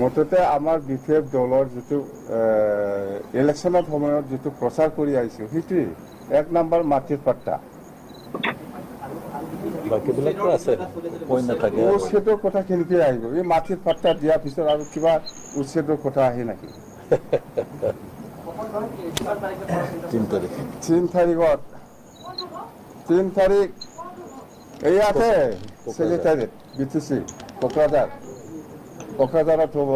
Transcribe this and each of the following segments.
মুঠতে আমাৰ বিশেষ দলৰ যিটো ইলেকশ্যনৰ সময়ত যিটো প্ৰচাৰ কৰি আহিছোঁ সেইটোৱেই এক নম্বৰ মাটিৰ পাট্টা। বাকীবিলাকতো আছে পইণ্ট নাথাকে আৰু উচ্ছেদৰ কথা কেনেকৈ আহিব? এই মাটিৰ পাট্টা দিয়াৰ পিছত আৰু কিবা উচ্ছেদৰ কথা আহে নেকি? 3 তাৰিখ 3 তাৰিখ ইয়াতে কোকৰাঝাৰ। ছেক্ৰেটাৰীত BTC কোকৰাঝাৰত হ'ব।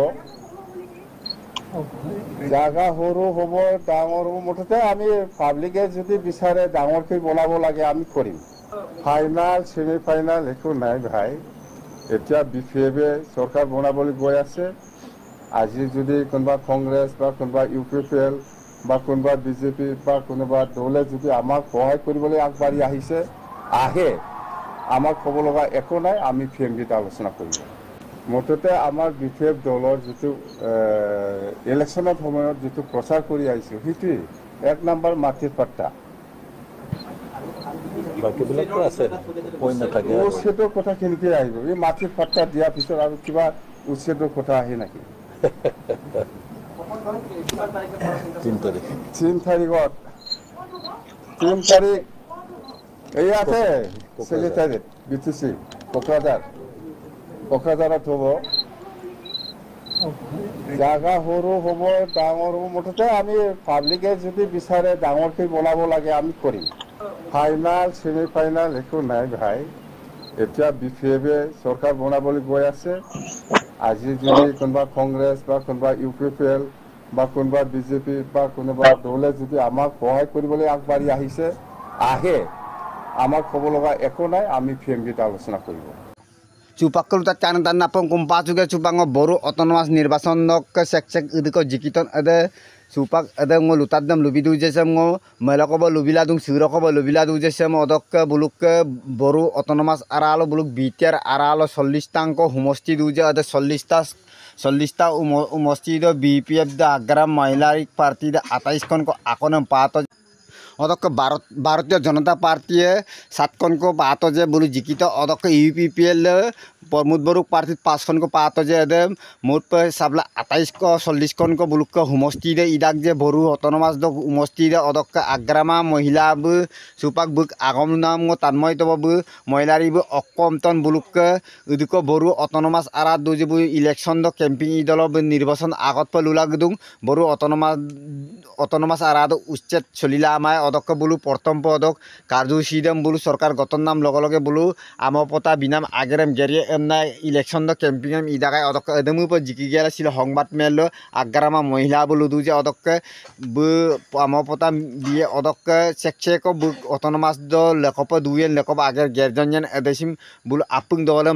জাগা সৰু হ'ব ডাঙৰ হ'ব, মুঠতে আমি পাব্লিকে যদি বিচাৰে ডাঙৰকৈ বনাব লাগে আমি কৰিম। ফাইনাল ছেমি ফাইনাল একো নাই ভাই। এতিয়া BPF-এ চৰকাৰ বনাবলৈ গৈ আছে। আজি যদি কোনোবা কংগ্ৰেছ বা কোনোবা UPPL বা কোনোবা BJP বা কোনোবা দলে যদি আমাক সহায় কৰিবলৈ আগবাঢ়ি আহে আমাক ক'ব লগা একো নাই, আমি ফেমিলিত আলোচনা কৰিম। মুঠতে আমাৰ বিশেষ দলৰ যিটো ইলেকশ্যনৰ সময়ত যিটো প্ৰচাৰ কৰি আহিছোঁ সেইটোৱেই এক নম্বৰ মাটিৰ পাট্টা। বাকীবিলাকতো আছে পইণ্ট নাথাকে আৰু উচ্ছেদৰ কথা কেনেকৈ আহিব? এই মাটিৰ পাট্টা দিয়াৰ পিছত আৰু কিবা উচ্ছেদৰ কথা আহে নেকি? 3 তাৰিখ 3 তাৰিখ ইয়াতে কোকৰাঝাৰ। ছেক্ৰেটাৰীত BTC কোকৰাঝাৰত হ'ব। জাগা সৰু হ'ব ডাঙৰ হ'ব, মুঠতে আমি পাব্লিকে যদি বিচাৰে ডাঙৰকৈ বনাব লাগে আমি কৰিম। ফাইনাল ছেমি ফাইনাল একো নাই ভাই। এতিয়া BPF-এ চৰকাৰ বনাবলৈ গৈ আছে। আজি যদি কোনোবা কংগ্ৰেছ বা কোনোবা UPPL বা কোনোবা BJP বা কোনোবা দলে যদি আমাক সহায় কৰিবলৈ আগবাঢ়ি আহে আমাক ক'ব লগা একো নাই, আমি ফেমিলিত আলোচনা কৰিম। Cupakul tak kan tan napong kumpa juga cupang boru otonomas nirbason nok sek idiko jikiton ada supak ada ngolutat dam lubidu jesem ngo melakoba lubiladung sirokoba lubiladu jesem odok buluk boru otonomas aralo buluk bitiar aralo 40 tangko humosti duje ada 40 umosti do BPF da agram महिलारिक party da 28 kon ko akonem pato অদক্ষ ভারতীয় জনতা পার্টিয়ে 7 Conoco পাতো যে বলু জিকিত অদক্ষ UPPL Pramod बरुक party 5 कन को पातो जे दे मोट पे सबला 28 को 40 कन को बुलुक को हुमस्ती दे इदाक जे बरु ऑटोनोमस द हुमस्ती दे अदक आग्रामा महिला ब सुपाक बुक आगम नाम गो तन्मय तो ब महिलारी ब अकम तन बुलुक इदको बरु ऑटोनोमस आरा दो जे ब इलेक्शन द कैंपिंग इदल ब निर्वाचन आगत प लुला गदुं बरु ऑटोनोमस आरा द उच्चेत चलिला आमाय अदक बुलु प्रथम पदक कार्यसूची दम बुलु सरकार गठन नाम लगे लगे बुलु आमपता बिनाम आगेरम गेरिए एमना इलेक्शन द कैंपिंग एम इदाकाय अदक एदमु प जिकि गेला सिल संबाद मेल आग्रामा महिला बुलु दुजे अदक ब आमपता बिए अदक सेक्से को ब ऑटोनोमस द लेकप दुयेन लेकप आगर गेरजनजन एदसिम बुलु आपुंग दले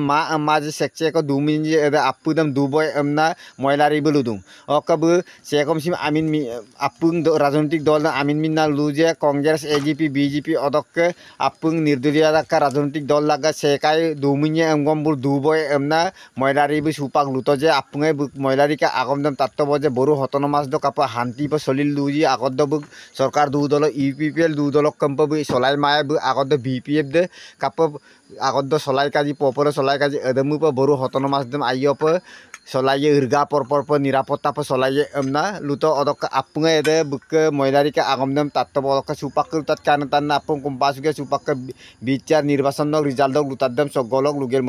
मा जे सेक्से को दुमिन जे एद आपुदम दुबय एमना महिलारि बुलु दुं अकब सेकमसिम आमिन आपुंग राजनीतिक दल आमिन मिन्ना लुजे कांग्रेस AGP BJP अदक आपुंग निर्दलीय का राजनीतिक दल लगा सेकाय दुमिने एंगम बुल दुबय एमना महिलारि बि सुपाक लुतो जे आपुंगे महिलारि का आगमदम तत्व जे बरु ऑटोनोमस द काप हांति प सलिल दुजी आगद द सरकार दु दल UPPL दु दल कंप बि सलाय माय ब आगद BPF दे काप आगद द सलाय काजी पपर सलाय काजी एदमु प बरु ऑटोनोमस दम आइयो प सलाये इरगा पर निरापत्ता प सलाये एमना लुतो अदक आपुंगे दे बुक महिलारि का आगमदम तत्व अदक सुपाक तात कान तान आपुंग कुंपासुगे सुपाक बिचार निर्वाचन रिजाल्ट लुतादम सगलक लुगेर